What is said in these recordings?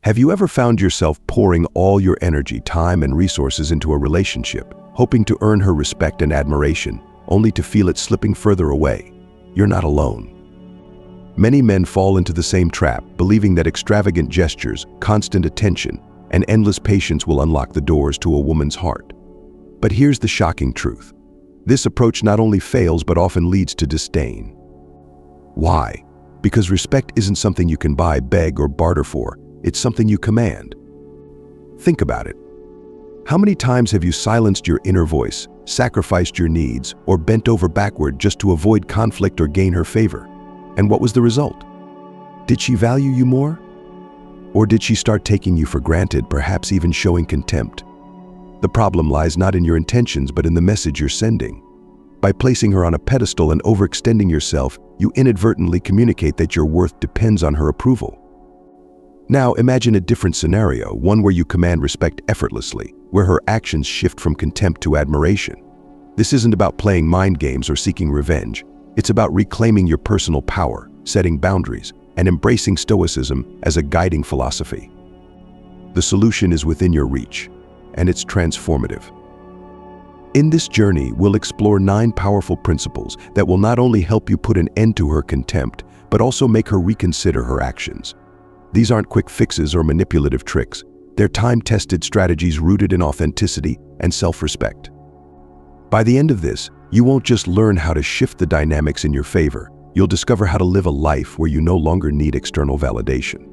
Have you ever found yourself pouring all your energy, time, and resources into a relationship, hoping to earn her respect and admiration, only to feel it slipping further away? You're not alone. Many men fall into the same trap, believing that extravagant gestures, constant attention, and endless patience will unlock the doors to a woman's heart. But here's the shocking truth. This approach not only fails but often leads to disdain. Why? Because respect isn't something you can buy, beg, or barter for. It's something you command. Think about it. How many times have you silenced your inner voice, sacrificed your needs, or bent over backward just to avoid conflict or gain her favor? And what was the result? Did she value you more? Or did she start taking you for granted, perhaps even showing contempt? The problem lies not in your intentions, but in the message you're sending. By placing her on a pedestal and overextending yourself, you inadvertently communicate that your worth depends on her approval. Now imagine a different scenario, one where you command respect effortlessly, where her actions shift from contempt to admiration. This isn't about playing mind games or seeking revenge. It's about reclaiming your personal power, setting boundaries, and embracing stoicism as a guiding philosophy. The solution is within your reach, and it's transformative. In this journey, we'll explore 9 powerful principles that will not only help you put an end to her contempt, but also make her reconsider her actions. These aren't quick fixes or manipulative tricks. They're time-tested strategies rooted in authenticity and self-respect. By the end of this, you won't just learn how to shift the dynamics in your favor. You'll discover how to live a life where you no longer need external validation.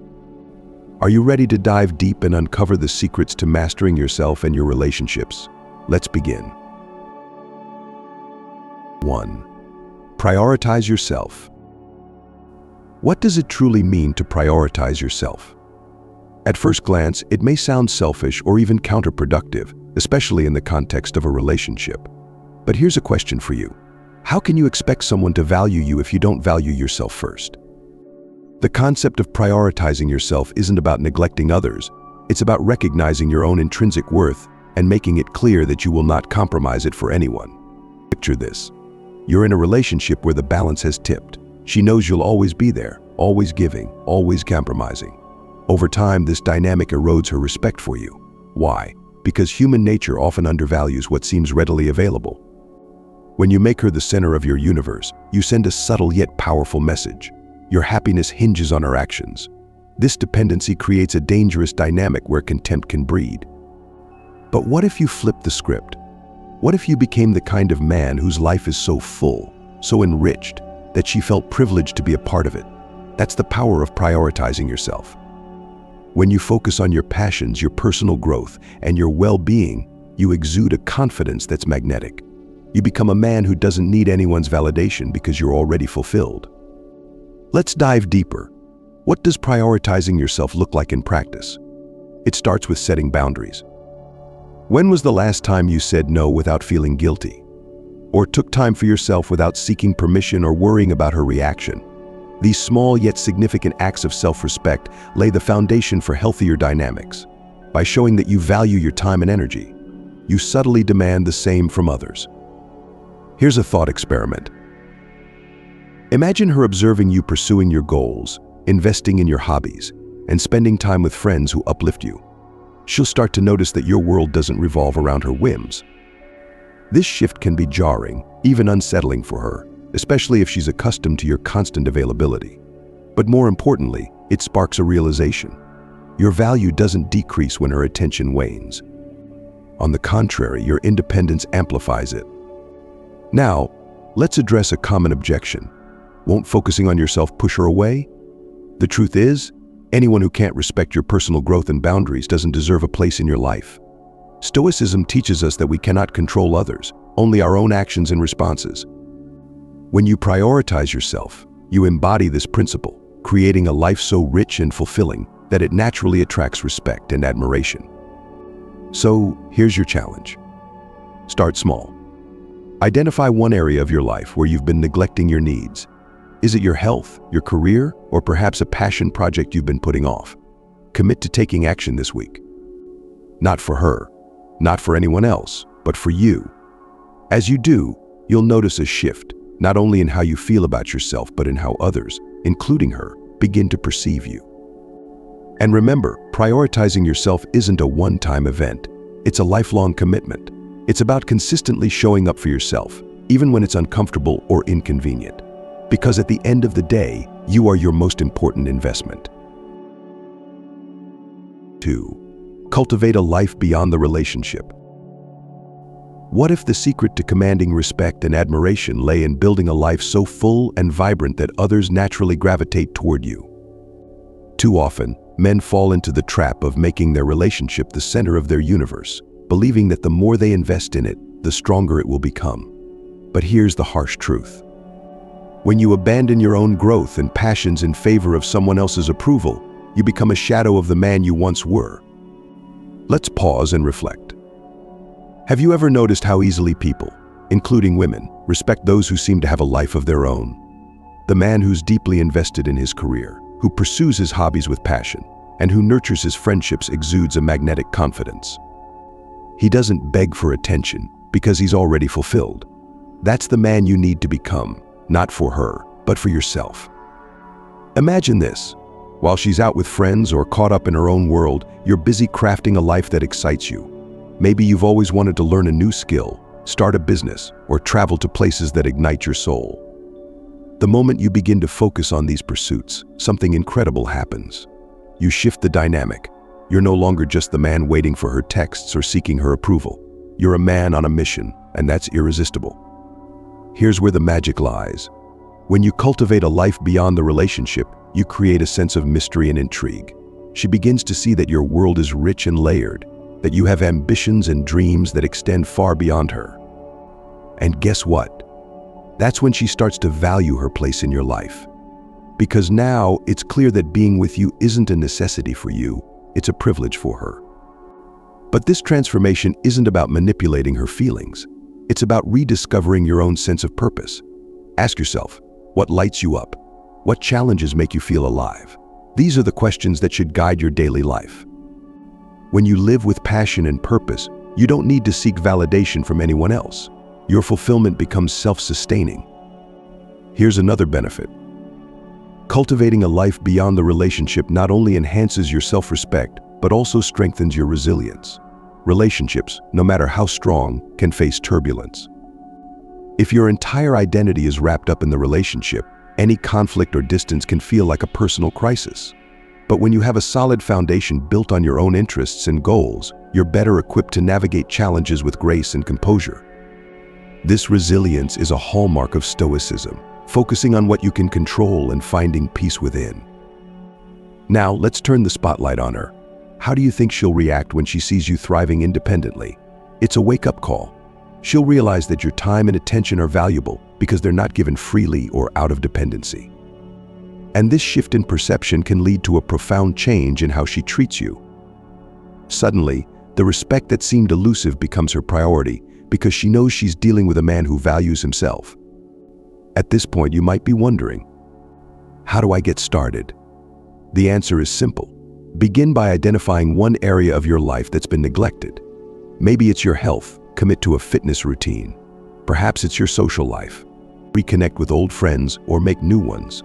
Are you ready to dive deep and uncover the secrets to mastering yourself and your relationships? Let's begin. 1. Prioritize yourself. What does it truly mean to prioritize yourself? At first glance, it may sound selfish or even counterproductive, especially in the context of a relationship. But here's a question for you. How can you expect someone to value you if you don't value yourself first? The concept of prioritizing yourself isn't about neglecting others. It's about recognizing your own intrinsic worth and making it clear that you will not compromise it for anyone. Picture this. You're in a relationship where the balance has tipped. She knows you'll always be there, always giving, always compromising. Over time, this dynamic erodes her respect for you. Why? Because human nature often undervalues what seems readily available. When you make her the center of your universe, you send a subtle yet powerful message. Your happiness hinges on her actions. This dependency creates a dangerous dynamic where contempt can breed. But what if you flipped the script? What if you became the kind of man whose life is so full, so enriched, that she felt privileged to be a part of it? That's the power of prioritizing yourself. When you focus on your passions, your personal growth, and your well-being, you exude a confidence that's magnetic. You become a man who doesn't need anyone's validation because you're already fulfilled. Let's dive deeper. What does prioritizing yourself look like in practice? It starts with setting boundaries. When was the last time you said no without feeling guilty? Or took time for yourself without seeking permission or worrying about her reaction? These small yet significant acts of self-respect lay the foundation for healthier dynamics. By showing that you value your time and energy, you subtly demand the same from others. Here's a thought experiment. Imagine her observing you pursuing your goals, investing in your hobbies, and spending time with friends who uplift you. She'll start to notice that your world doesn't revolve around her whims. This shift can be jarring, even unsettling for her, especially if she's accustomed to your constant availability. But more importantly, it sparks a realization. Your value doesn't decrease when her attention wanes. On the contrary, your independence amplifies it. Now, let's address a common objection. Won't focusing on yourself push her away? The truth is, anyone who can't respect your personal growth and boundaries doesn't deserve a place in your life. Stoicism teaches us that we cannot control others, only our own actions and responses. When you prioritize yourself, you embody this principle, creating a life so rich and fulfilling that it naturally attracts respect and admiration. So, here's your challenge. Start small. Identify one area of your life where you've been neglecting your needs. Is it your health, your career, or perhaps a passion project you've been putting off? Commit to taking action this week. Not for her, not for anyone else, but for you. As you do, you'll notice a shift, not only in how you feel about yourself, but in how others, including her, begin to perceive you. And remember, prioritizing yourself isn't a one-time event. It's a lifelong commitment. It's about consistently showing up for yourself, even when it's uncomfortable or inconvenient. Because at the end of the day, you are your most important investment. 2. Cultivate a life beyond the relationship. What if the secret to commanding respect and admiration lay in building a life so full and vibrant that others naturally gravitate toward you? Too often, men fall into the trap of making their relationship the center of their universe, believing that the more they invest in it, the stronger it will become. But here's the harsh truth. When you abandon your own growth and passions in favor of someone else's approval, you become a shadow of the man you once were. Let's pause and reflect. Have you ever noticed how easily people, including women, respect those who seem to have a life of their own? The man who's deeply invested in his career, who pursues his hobbies with passion, and who nurtures his friendships exudes a magnetic confidence. He doesn't beg for attention because he's already fulfilled. That's the man you need to become, not for her, but for yourself. Imagine this. While she's out with friends or caught up in her own world, you're busy crafting a life that excites you. Maybe you've always wanted to learn a new skill, start a business, or travel to places that ignite your soul. The moment you begin to focus on these pursuits, something incredible happens. You shift the dynamic. You're no longer just the man waiting for her texts or seeking her approval. You're a man on a mission, and that's irresistible. Here's where the magic lies. When you cultivate a life beyond the relationship, you create a sense of mystery and intrigue. She begins to see that your world is rich and layered, that you have ambitions and dreams that extend far beyond her. And guess what? That's when she starts to value her place in your life. Because now it's clear that being with you isn't a necessity for you, it's a privilege for her. But this transformation isn't about manipulating her feelings. It's about rediscovering your own sense of purpose. Ask yourself, what lights you up? What challenges make you feel alive? These are the questions that should guide your daily life. When you live with passion and purpose, you don't need to seek validation from anyone else. Your fulfillment becomes self-sustaining. Here's another benefit. Cultivating a life beyond the relationship not only enhances your self-respect, but also strengthens your resilience. Relationships, no matter how strong, can face turbulence. If your entire identity is wrapped up in the relationship, any conflict or distance can feel like a personal crisis. But when you have a solid foundation built on your own interests and goals, you're better equipped to navigate challenges with grace and composure. This resilience is a hallmark of stoicism, focusing on what you can control and finding peace within. Now, let's turn the spotlight on her. How do you think she'll react when she sees you thriving independently? It's a wake-up call. She'll realize that your time and attention are valuable because they're not given freely or out of dependency. And this shift in perception can lead to a profound change in how she treats you. Suddenly, the respect that seemed elusive becomes her priority because she knows she's dealing with a man who values himself. At this point, you might be wondering, how do I get started? The answer is simple. Begin by identifying one area of your life that's been neglected. Maybe it's your health. Commit to a fitness routine. Perhaps it's your social life. Reconnect with old friends or make new ones.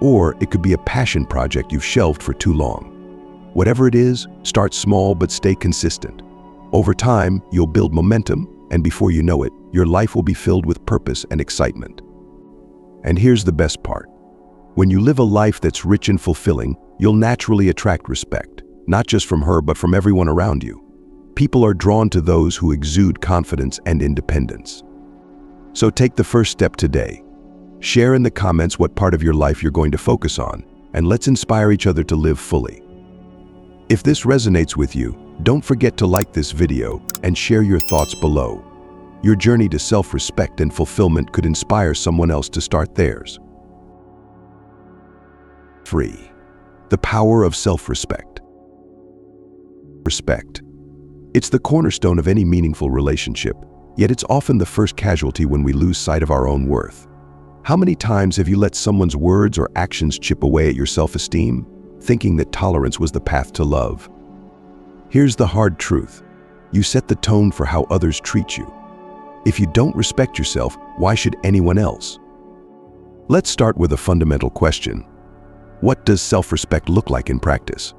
Or it could be a passion project you've shelved for too long. Whatever it is, start small but stay consistent. Over time, you'll build momentum, and before you know it, your life will be filled with purpose and excitement. And here's the best part. When you live a life that's rich and fulfilling, you'll naturally attract respect, not just from her but from everyone around you. People are drawn to those who exude confidence and independence. So take the first step today. Share in the comments what part of your life you're going to focus on, and let's inspire each other to live fully. If this resonates with you, don't forget to like this video and share your thoughts below. Your journey to self-respect and fulfillment could inspire someone else to start theirs. 3. The power of self-respect. Respect. It's the cornerstone of any meaningful relationship, yet it's often the first casualty when we lose sight of our own worth. How many times have you let someone's words or actions chip away at your self-esteem, thinking that tolerance was the path to love? Here's the hard truth. You set the tone for how others treat you. If you don't respect yourself, why should anyone else? Let's start with a fundamental question. What does self-respect look like in practice?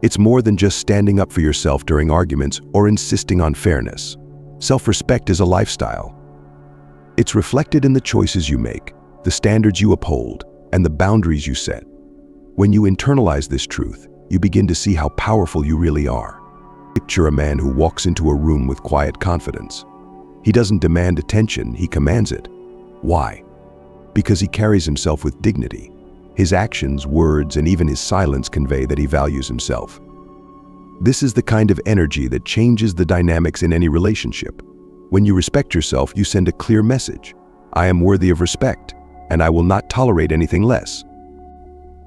It's more than just standing up for yourself during arguments or insisting on fairness. Self-respect is a lifestyle. It's reflected in the choices you make, the standards you uphold, and the boundaries you set. When you internalize this truth, you begin to see how powerful you really are. Picture a man who walks into a room with quiet confidence. He doesn't demand attention, he commands it. Why? Because he carries himself with dignity. His actions, words, and even his silence convey that he values himself. This is the kind of energy that changes the dynamics in any relationship. When you respect yourself, you send a clear message. I am worthy of respect, and I will not tolerate anything less.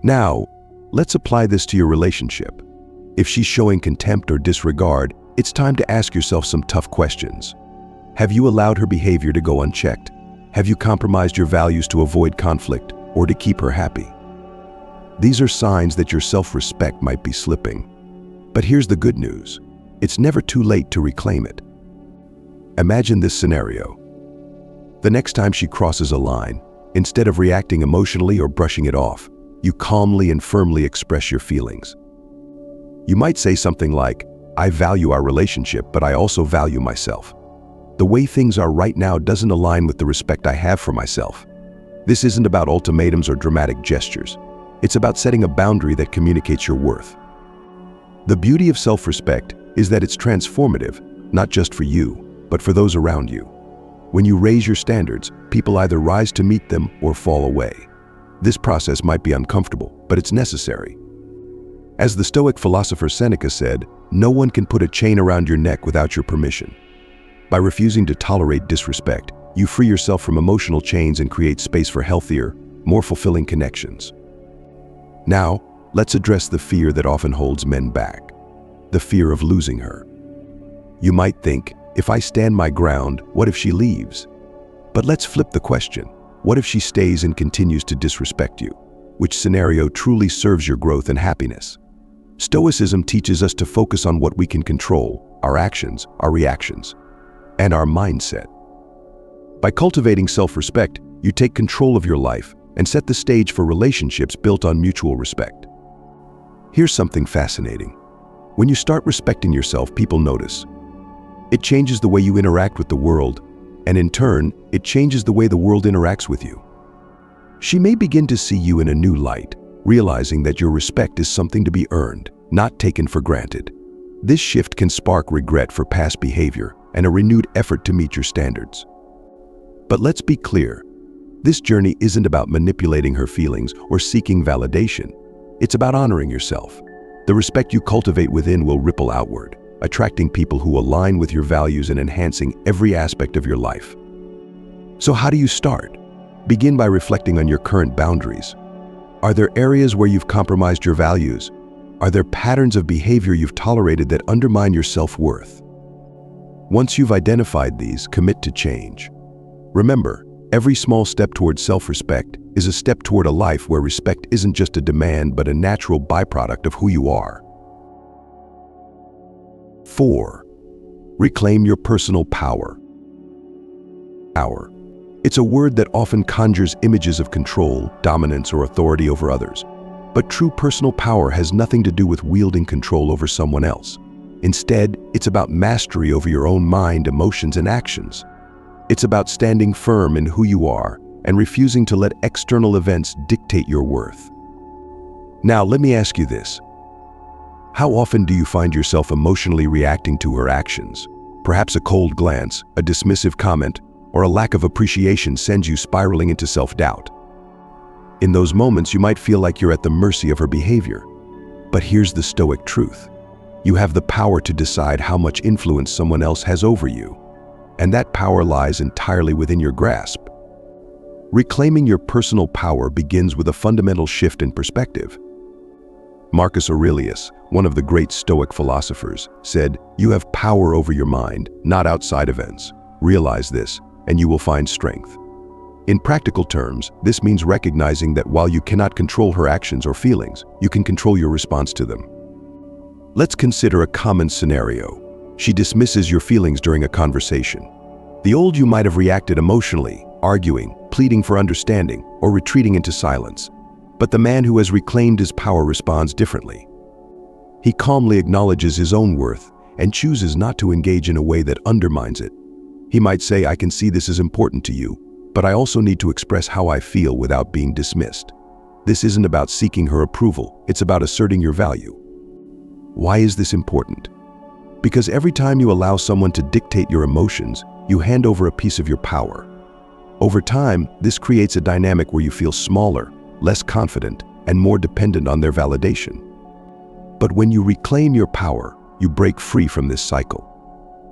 Now, let's apply this to your relationship. If she's showing contempt or disregard, it's time to ask yourself some tough questions. Have you allowed her behavior to go unchecked? Have you compromised your values to avoid conflict or to keep her happy? These are signs that your self-respect might be slipping. But here's the good news. It's never too late to reclaim it. Imagine this scenario. The next time she crosses a line, instead of reacting emotionally or brushing it off, you calmly and firmly express your feelings. You might say something like, I value our relationship, but I also value myself. The way things are right now doesn't align with the respect I have for myself. This isn't about ultimatums or dramatic gestures. It's about setting a boundary that communicates your worth. The beauty of self-respect is that it's transformative, not just for you, but for those around you. When you raise your standards, people either rise to meet them or fall away. This process might be uncomfortable, but it's necessary. As the Stoic philosopher Seneca said, no one can put a chain around your neck without your permission. By refusing to tolerate disrespect, you free yourself from emotional chains and create space for healthier, more fulfilling connections. Now, let's address the fear that often holds men back. The fear of losing her. You might think, if I stand my ground, what if she leaves? But let's flip the question. What if she stays and continues to disrespect you? Which scenario truly serves your growth and happiness? Stoicism teaches us to focus on what we can control, our actions, our reactions, and our mindset. By cultivating self-respect, you take control of your life and set the stage for relationships built on mutual respect. Here's something fascinating. When you start respecting yourself, people notice. It changes the way you interact with the world, and in turn, it changes the way the world interacts with you. She may begin to see you in a new light, realizing that your respect is something to be earned, not taken for granted. This shift can spark regret for past behavior and a renewed effort to meet your standards. But let's be clear, this journey isn't about manipulating her feelings or seeking validation. It's about honoring yourself. The respect you cultivate within will ripple outward, attracting people who align with your values and enhancing every aspect of your life. So how do you start? Begin by reflecting on your current boundaries. Are there areas where you've compromised your values? Are there patterns of behavior you've tolerated that undermine your self-worth? Once you've identified these, commit to change. Remember, every small step toward self-respect is a step toward a life where respect isn't just a demand but a natural byproduct of who you are. 4. Reclaim your personal power. Power. It's a word that often conjures images of control, dominance, or authority over others. But true personal power has nothing to do with wielding control over someone else. Instead, it's about mastery over your own mind, emotions, and actions. It's about standing firm in who you are and refusing to let external events dictate your worth. Now, let me ask you this. How often do you find yourself emotionally reacting to her actions? Perhaps a cold glance, a dismissive comment, or a lack of appreciation sends you spiraling into self-doubt. In those moments, you might feel like you're at the mercy of her behavior. But here's the Stoic truth. You have the power to decide how much influence someone else has over you. And that power lies entirely within your grasp. Reclaiming your personal power begins with a fundamental shift in perspective. Marcus Aurelius, one of the great Stoic philosophers, said, "You have power over your mind, not outside events. Realize this, and you will find strength." In practical terms, this means recognizing that while you cannot control her actions or feelings, you can control your response to them. Let's consider a common scenario. She dismisses your feelings during a conversation. The old you might have reacted emotionally, arguing, pleading for understanding, or retreating into silence. But the man who has reclaimed his power responds differently. He calmly acknowledges his own worth and chooses not to engage in a way that undermines it. He might say, "I can see this is important to you, but I also need to express how I feel without being dismissed." This isn't about seeking her approval, it's about asserting your value. Why is this important? Because every time you allow someone to dictate your emotions, you hand over a piece of your power. Over time, this creates a dynamic where you feel smaller, less confident, and more dependent on their validation. But when you reclaim your power, you break free from this cycle.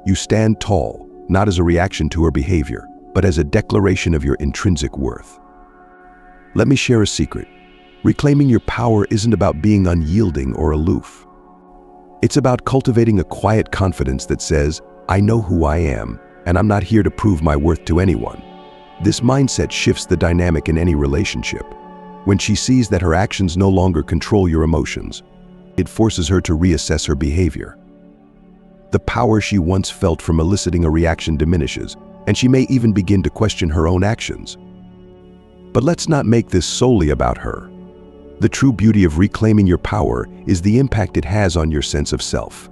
You stand tall, not as a reaction to her behavior, but as a declaration of your intrinsic worth. Let me share a secret. Reclaiming your power isn't about being unyielding or aloof. It's about cultivating a quiet confidence that says, "I know who I am, and I'm not here to prove my worth to anyone." This mindset shifts the dynamic in any relationship. When she sees that her actions no longer control your emotions, it forces her to reassess her behavior. The power she once felt from eliciting a reaction diminishes, and she may even begin to question her own actions. But let's not make this solely about her. The true beauty of reclaiming your power is the impact it has on your sense of self.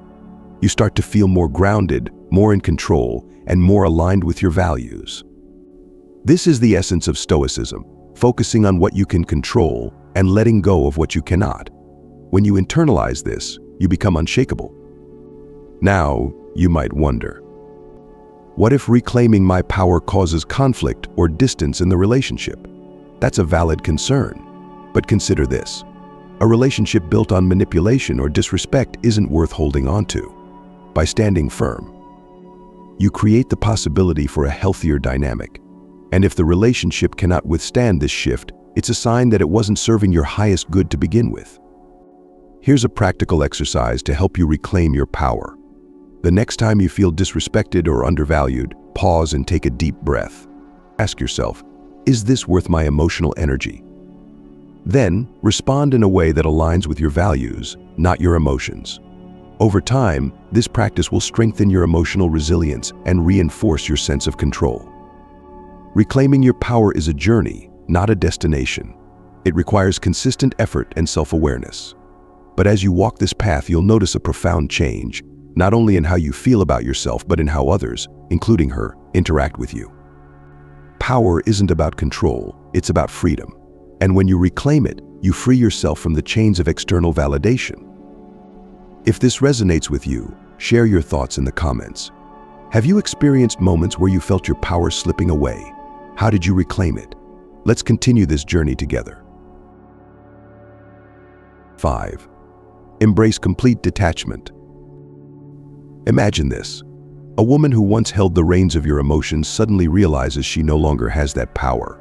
You start to feel more grounded, more in control, and more aligned with your values. This is the essence of Stoicism, focusing on what you can control and letting go of what you cannot. When you internalize this, you become unshakable. Now, you might wonder, what if reclaiming my power causes conflict or distance in the relationship? That's a valid concern. But consider this. A relationship built on manipulation or disrespect isn't worth holding on to. By standing firm, you create the possibility for a healthier dynamic. And if the relationship cannot withstand this shift, it's a sign that it wasn't serving your highest good to begin with. Here's a practical exercise to help you reclaim your power. The next time you feel disrespected or undervalued, pause and take a deep breath. Ask yourself, is this worth my emotional energy? Then, respond in a way that aligns with your values, not your emotions. Over time, this practice will strengthen your emotional resilience and reinforce your sense of control. Reclaiming your power is a journey, not a destination. It requires consistent effort and self-awareness. But as you walk this path, you'll notice a profound change, not only in how you feel about yourself, but in how others, including her, interact with you. Power isn't about control, it's about freedom. And when you reclaim it, you free yourself from the chains of external validation. If this resonates with you, share your thoughts in the comments. Have you experienced moments where you felt your power slipping away? How did you reclaim it? Let's continue this journey together. 5. Embrace complete detachment. Imagine this. A woman who once held the reins of your emotions suddenly realizes she no longer has that power.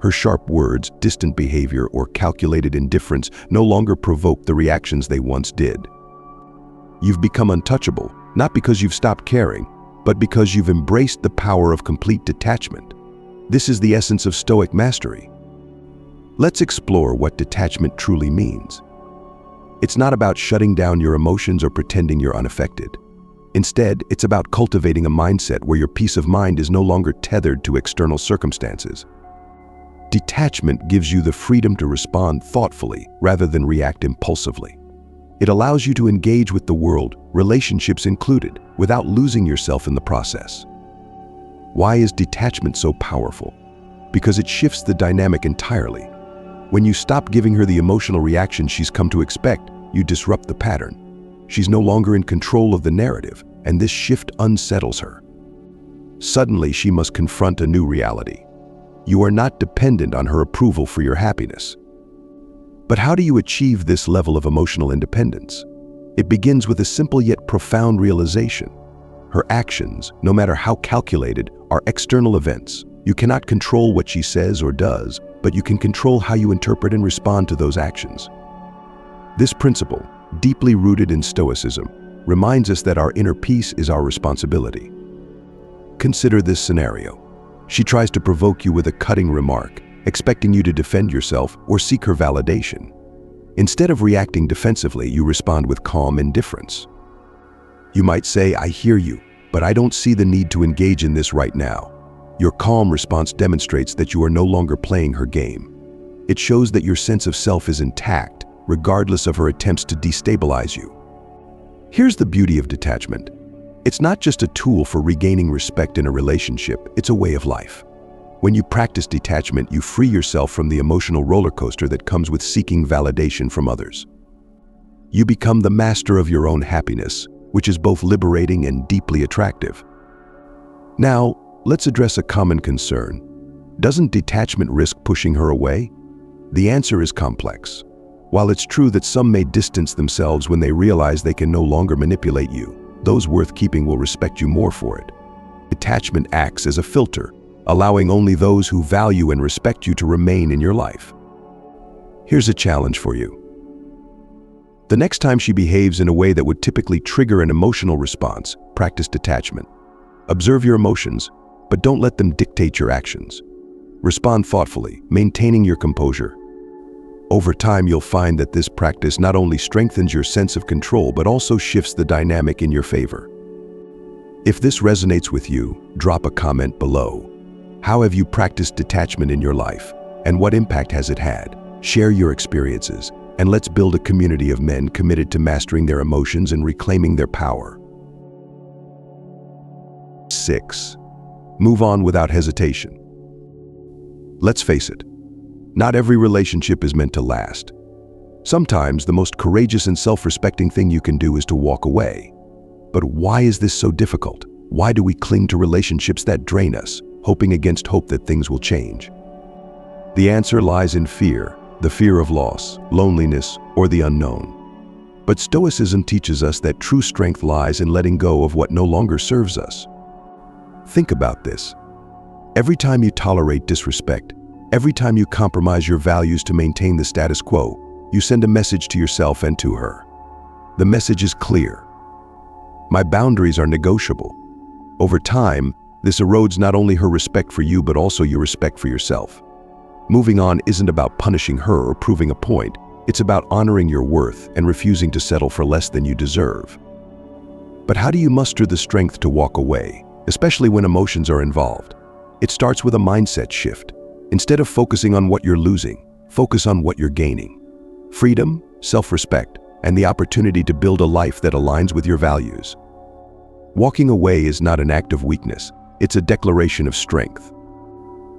Her sharp words, distant behavior, or calculated indifference no longer provoke the reactions they once did. You've become untouchable, not because you've stopped caring, but because you've embraced the power of complete detachment. This is the essence of Stoic mastery. Let's explore what detachment truly means. It's not about shutting down your emotions or pretending you're unaffected. Instead, it's about cultivating a mindset where your peace of mind is no longer tethered to external circumstances. Detachment gives you the freedom to respond thoughtfully rather than react impulsively. It allows you to engage with the world, relationships included, without losing yourself in the process. Why is detachment so powerful? Because it shifts the dynamic entirely. When you stop giving her the emotional reaction she's come to expect, you disrupt the pattern. She's no longer in control of the narrative, and this shift unsettles her. Suddenly, she must confront a new reality. You are not dependent on her approval for your happiness. But how do you achieve this level of emotional independence? It begins with a simple yet profound realization. Her actions, no matter how calculated, are external events. You cannot control what she says or does, but you can control how you interpret and respond to those actions. This principle, deeply rooted in Stoicism, reminds us that our inner peace is our responsibility. Consider this scenario. She tries to provoke you with a cutting remark, expecting you to defend yourself or seek her validation. Instead of reacting defensively, you respond with calm indifference. You might say, "I hear you, but I don't see the need to engage in this right now." Your calm response demonstrates that you are no longer playing her game. It shows that your sense of self is intact, regardless of her attempts to destabilize you. Here's the beauty of detachment. It's not just a tool for regaining respect in a relationship, it's a way of life. When you practice detachment, you free yourself from the emotional roller coaster that comes with seeking validation from others. You become the master of your own happiness, which is both liberating and deeply attractive. Now, let's address a common concern. Doesn't detachment risk pushing her away? The answer is complex. While it's true that some may distance themselves when they realize they can no longer manipulate you, those worth keeping will respect you more for it. Detachment acts as a filter, allowing only those who value and respect you to remain in your life. Here's a challenge for you. The next time she behaves in a way that would typically trigger an emotional response, practice detachment. Observe your emotions, but don't let them dictate your actions. Respond thoughtfully, maintaining your composure. Over time, you'll find that this practice not only strengthens your sense of control, but also shifts the dynamic in your favor. If this resonates with you, drop a comment below. How have you practiced detachment in your life, and what impact has it had? Share your experiences, and let's build a community of men committed to mastering their emotions and reclaiming their power. 6. Move on without hesitation. Let's face it, not every relationship is meant to last. Sometimes the most courageous and self-respecting thing you can do is to walk away. But why is this so difficult? Why do we cling to relationships that drain us, hoping against hope that things will change? The answer lies in fear, the fear of loss, loneliness, or the unknown. But Stoicism teaches us that true strength lies in letting go of what no longer serves us. Think about this. Every time you tolerate disrespect, every time you compromise your values to maintain the status quo, you send a message to yourself and to her. The message is clear. My boundaries are negotiable. Over time, this erodes not only her respect for you, but also your respect for yourself. Moving on isn't about punishing her or proving a point. It's about honoring your worth and refusing to settle for less than you deserve. But how do you muster the strength to walk away, especially when emotions are involved? It starts with a mindset shift. Instead of focusing on what you're losing, focus on what you're gaining. Freedom, self-respect, and the opportunity to build a life that aligns with your values. Walking away is not an act of weakness, it's a declaration of strength.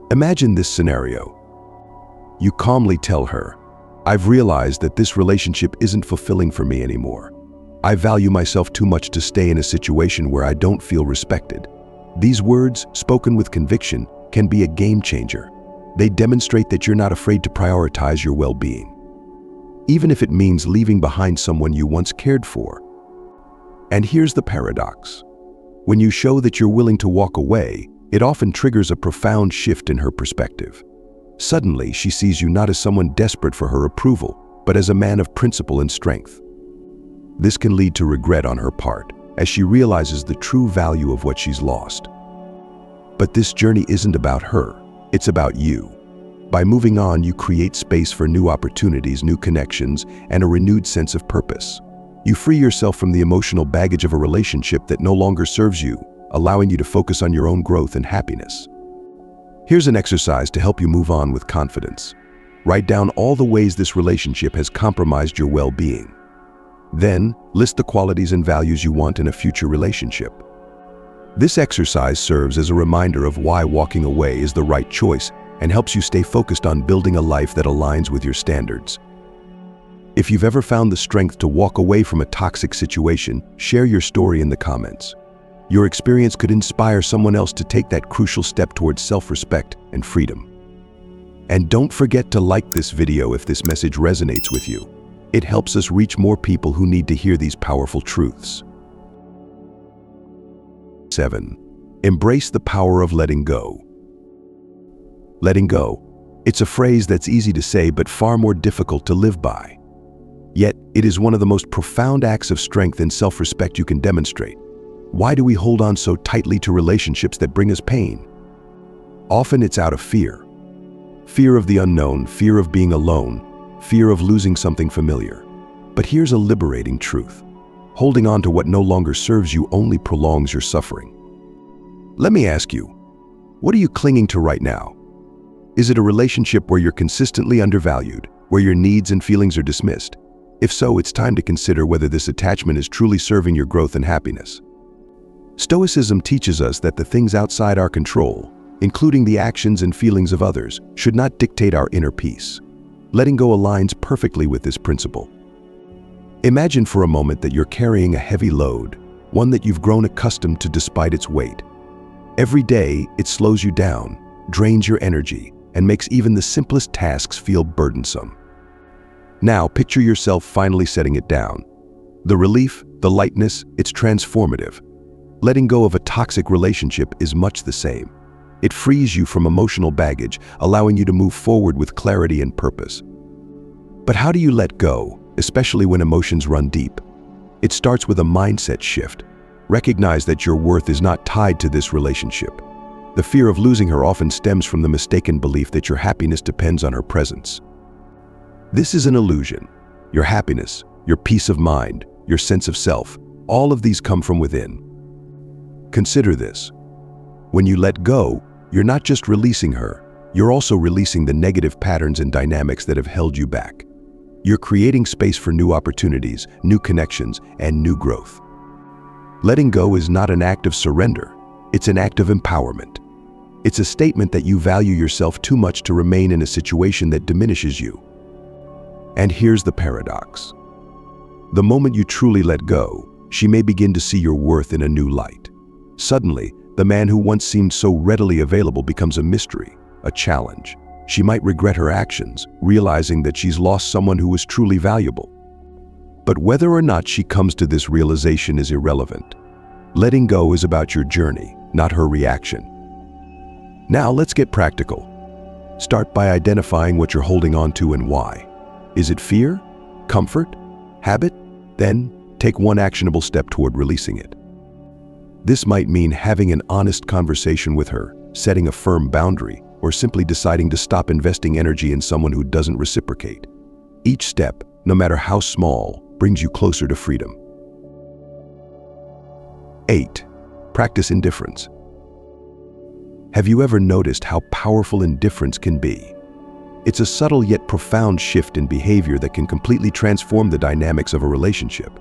Imagine this scenario. You calmly tell her, "I've realized that this relationship isn't fulfilling for me anymore. I value myself too much to stay in a situation where I don't feel respected." These words, spoken with conviction, can be a game changer. They demonstrate that you're not afraid to prioritize your well-being, even if it means leaving behind someone you once cared for. And here's the paradox. When you show that you're willing to walk away, it often triggers a profound shift in her perspective. Suddenly, she sees you not as someone desperate for her approval, but as a man of principle and strength. This can lead to regret on her part, as she realizes the true value of what she's lost. But this journey isn't about her, it's about you. By moving on, you create space for new opportunities, new connections, and a renewed sense of purpose. You free yourself from the emotional baggage of a relationship that no longer serves you, allowing you to focus on your own growth and happiness. Here's an exercise to help you move on with confidence. Write down all the ways this relationship has compromised your well-being. Then, list the qualities and values you want in a future relationship. This exercise serves as a reminder of why walking away is the right choice and helps you stay focused on building a life that aligns with your standards. If you've ever found the strength to walk away from a toxic situation, share your story in the comments. Your experience could inspire someone else to take that crucial step towards self-respect and freedom. And don't forget to like this video if this message resonates with you. It helps us reach more people who need to hear these powerful truths. 7. Embrace the power of letting go. Letting go. It's a phrase that's easy to say but far more difficult to live by. Yet, it is one of the most profound acts of strength and self-respect you can demonstrate. Why do we hold on so tightly to relationships that bring us pain? Often it's out of fear. Fear of the unknown, fear of being alone, fear of losing something familiar. But here's a liberating truth. Holding on to what no longer serves you only prolongs your suffering. Let me ask you, what are you clinging to right now? Is it a relationship where you're consistently undervalued, where your needs and feelings are dismissed? If so, it's time to consider whether this attachment is truly serving your growth and happiness. Stoicism teaches us that the things outside our control, including the actions and feelings of others, should not dictate our inner peace. Letting go aligns perfectly with this principle. Imagine for a moment that you're carrying a heavy load, one that you've grown accustomed to despite its weight. Every day, it slows you down, drains your energy, and makes even the simplest tasks feel burdensome. Now, picture yourself finally setting it down. The relief, the lightness, it's transformative. Letting go of a toxic relationship is much the same. It frees you from emotional baggage, allowing you to move forward with clarity and purpose. But how do you let go, especially when emotions run deep? It starts with a mindset shift. Recognize that your worth is not tied to this relationship. The fear of losing her often stems from the mistaken belief that your happiness depends on her presence. This is an illusion. Your happiness, your peace of mind, your sense of self, all of these come from within. Consider this. When you let go, you're not just releasing her, you're also releasing the negative patterns and dynamics that have held you back. You're creating space for new opportunities, new connections, and new growth. Letting go is not an act of surrender, it's an act of empowerment. It's a statement that you value yourself too much to remain in a situation that diminishes you. And here's the paradox. The moment you truly let go, she may begin to see your worth in a new light. Suddenly, the man who once seemed so readily available becomes a mystery, a challenge. She might regret her actions, realizing that she's lost someone who was truly valuable. But whether or not she comes to this realization is irrelevant. Letting go is about your journey, not her reaction. Now let's get practical. Start by identifying what you're holding on to and why. Is it fear? Comfort? Habit? Then take one actionable step toward releasing it. This might mean having an honest conversation with her, setting a firm boundary, or simply deciding to stop investing energy in someone who doesn't reciprocate. Each step, no matter how small, brings you closer to freedom. 8. Practice indifference. Have you ever noticed how powerful indifference can be? It's a subtle yet profound shift in behavior that can completely transform the dynamics of a relationship.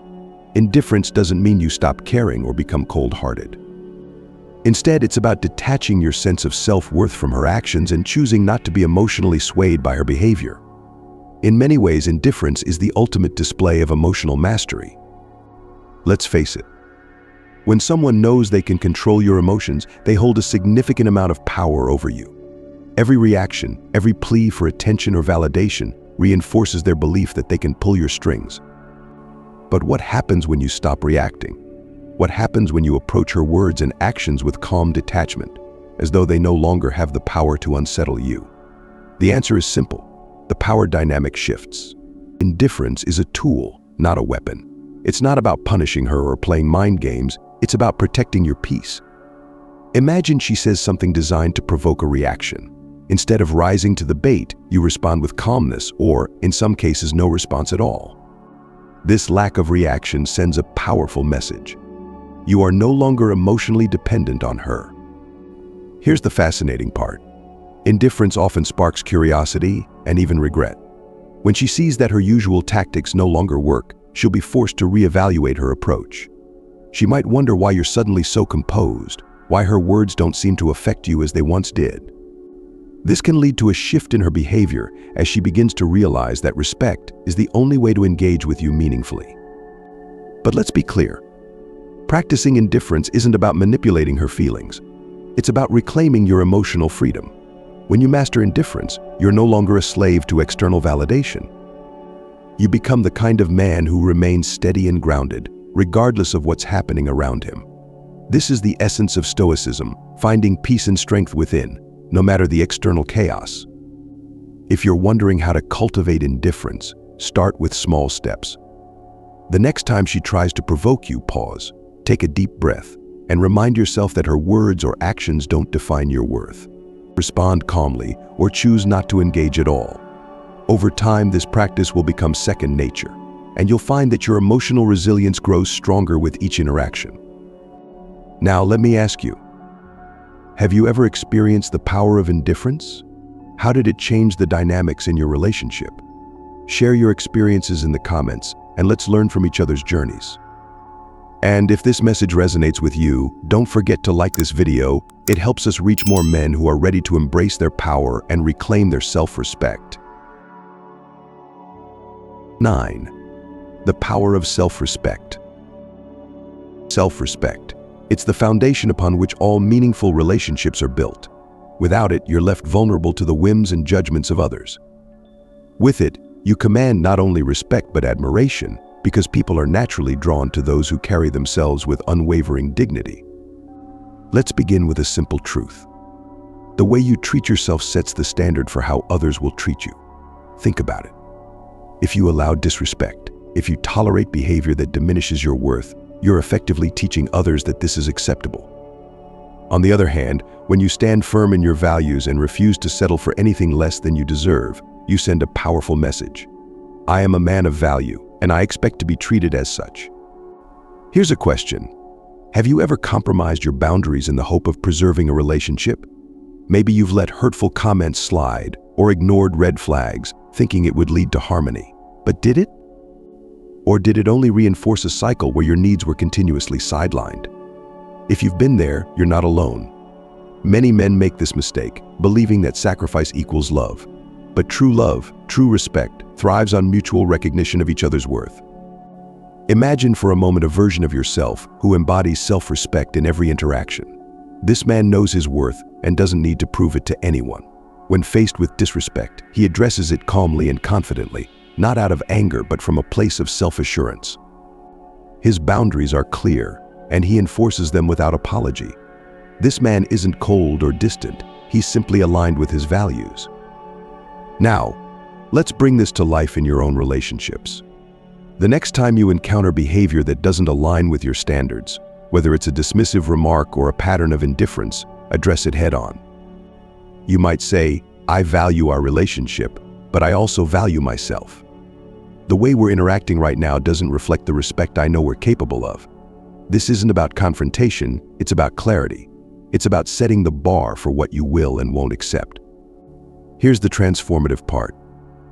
Indifference doesn't mean you stop caring or become cold-hearted. Instead, it's about detaching your sense of self-worth from her actions and choosing not to be emotionally swayed by her behavior. In many ways, indifference is the ultimate display of emotional mastery. Let's face it. When someone knows they can control your emotions, they hold a significant amount of power over you. Every reaction, every plea for attention or validation reinforces their belief that they can pull your strings. But what happens when you stop reacting? What happens when you approach her words and actions with calm detachment, as though they no longer have the power to unsettle you? The answer is simple. The power dynamic shifts. Indifference is a tool, not a weapon. It's not about punishing her or playing mind games, it's about protecting your peace. Imagine she says something designed to provoke a reaction. Instead of rising to the bait, you respond with calmness or, in some cases, no response at all. This lack of reaction sends a powerful message. You are no longer emotionally dependent on her. Here's the fascinating part. Indifference often sparks curiosity and even regret. When she sees that her usual tactics no longer work, she'll be forced to reevaluate her approach. She might wonder why you're suddenly so composed, why her words don't seem to affect you as they once did. This can lead to a shift in her behavior as she begins to realize that respect is the only way to engage with you meaningfully. But let's be clear. Practicing indifference isn't about manipulating her feelings. It's about reclaiming your emotional freedom. When you master indifference, you're no longer a slave to external validation. You become the kind of man who remains steady and grounded, regardless of what's happening around him. This is the essence of stoicism, finding peace and strength within, no matter the external chaos. If you're wondering how to cultivate indifference, start with small steps. The next time she tries to provoke you, pause, take a deep breath, and remind yourself that her words or actions don't define your worth. Respond calmly or choose not to engage at all. Over time, this practice will become second nature, and you'll find that your emotional resilience grows stronger with each interaction. Now, let me ask you, have you ever experienced the power of indifference? How did it change the dynamics in your relationship? Share your experiences in the comments, and let's learn from each other's journeys. And if this message resonates with you, don't forget to like this video. It helps us reach more men who are ready to embrace their power and reclaim their self-respect. 9. The power of self-respect. Self-respect. It's the foundation upon which all meaningful relationships are built. Without it, you're left vulnerable to the whims and judgments of others. With it, you command not only respect but admiration, because people are naturally drawn to those who carry themselves with unwavering dignity. Let's begin with a simple truth. The way you treat yourself sets the standard for how others will treat you. Think about it. If you allow disrespect, if you tolerate behavior that diminishes your worth, you're effectively teaching others that this is acceptable. On the other hand, when you stand firm in your values and refuse to settle for anything less than you deserve, you send a powerful message. I am a man of value, and I expect to be treated as such. Here's a question. Have you ever compromised your boundaries in the hope of preserving a relationship? Maybe you've let hurtful comments slide or ignored red flags, thinking it would lead to harmony. But did it? Or did it only reinforce a cycle where your needs were continuously sidelined? If you've been there, you're not alone. Many men make this mistake, believing that sacrifice equals love. But true love, true respect, thrives on mutual recognition of each other's worth. Imagine for a moment a version of yourself who embodies self-respect in every interaction. This man knows his worth and doesn't need to prove it to anyone. When faced with disrespect, he addresses it calmly and confidently, not out of anger but from a place of self-assurance. His boundaries are clear, and he enforces them without apology. This man isn't cold or distant, he's simply aligned with his values. Now, let's bring this to life in your own relationships. The next time you encounter behavior that doesn't align with your standards, whether it's a dismissive remark or a pattern of indifference, address it head-on. You might say, I value our relationship, but I also value myself. The way we're interacting right now doesn't reflect the respect I know we're capable of. This isn't about confrontation, it's about clarity. It's about setting the bar for what you will and won't accept. Here's the transformative part.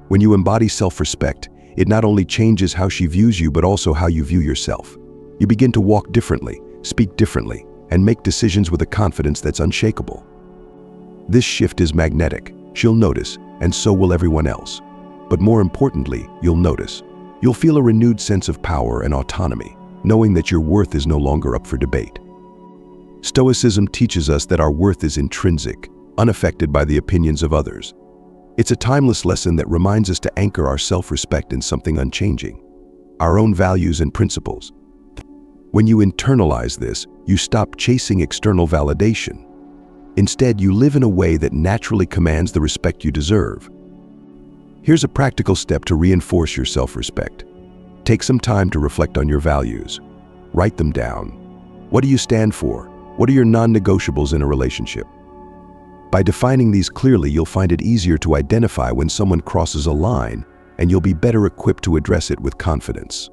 When you embody self-respect, it not only changes how she views you but also how you view yourself. You begin to walk differently, speak differently, and make decisions with a confidence that's unshakable. This shift is magnetic. She'll notice, and so will everyone else. But more importantly, you'll notice. You'll feel a renewed sense of power and autonomy, knowing that your worth is no longer up for debate. Stoicism teaches us that our worth is intrinsic, unaffected by the opinions of others. It's a timeless lesson that reminds us to anchor our self-respect in something unchanging, our own values and principles. When you internalize this, you stop chasing external validation. Instead, you live in a way that naturally commands the respect you deserve. Here's a practical step to reinforce your self-respect. Take some time to reflect on your values. Write them down. What do you stand for? What are your non-negotiables in a relationship? By defining these clearly, you'll find it easier to identify when someone crosses a line, and you'll be better equipped to address it with confidence.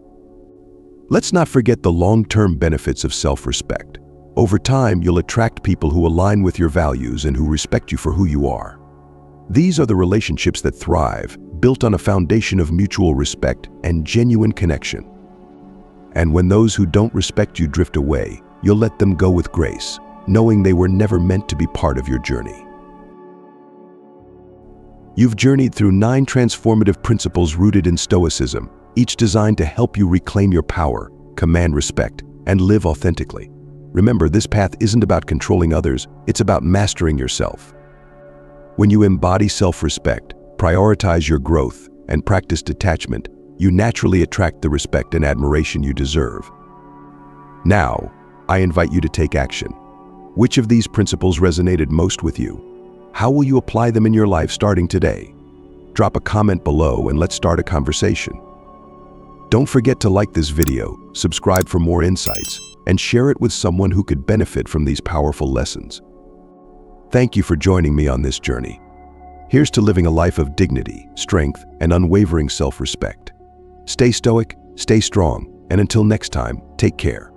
Let's not forget the long-term benefits of self-respect. Over time, you'll attract people who align with your values and who respect you for who you are. These are the relationships that thrive, built on a foundation of mutual respect and genuine connection. And when those who don't respect you drift away, you'll let them go with grace, knowing they were never meant to be part of your journey. You've journeyed through 9 transformative principles rooted in Stoicism, each designed to help you reclaim your power, command respect, and live authentically. Remember, this path isn't about controlling others, it's about mastering yourself. When you embody self-respect, prioritize your growth, and practice detachment, you naturally attract the respect and admiration you deserve. Now, I invite you to take action. Which of these principles resonated most with you? How will you apply them in your life starting today? Drop a comment below and let's start a conversation. Don't forget to like this video, subscribe for more insights, and share it with someone who could benefit from these powerful lessons. Thank you for joining me on this journey. Here's to living a life of dignity, strength, and unwavering self-respect. Stay stoic, stay strong, and until next time, take care.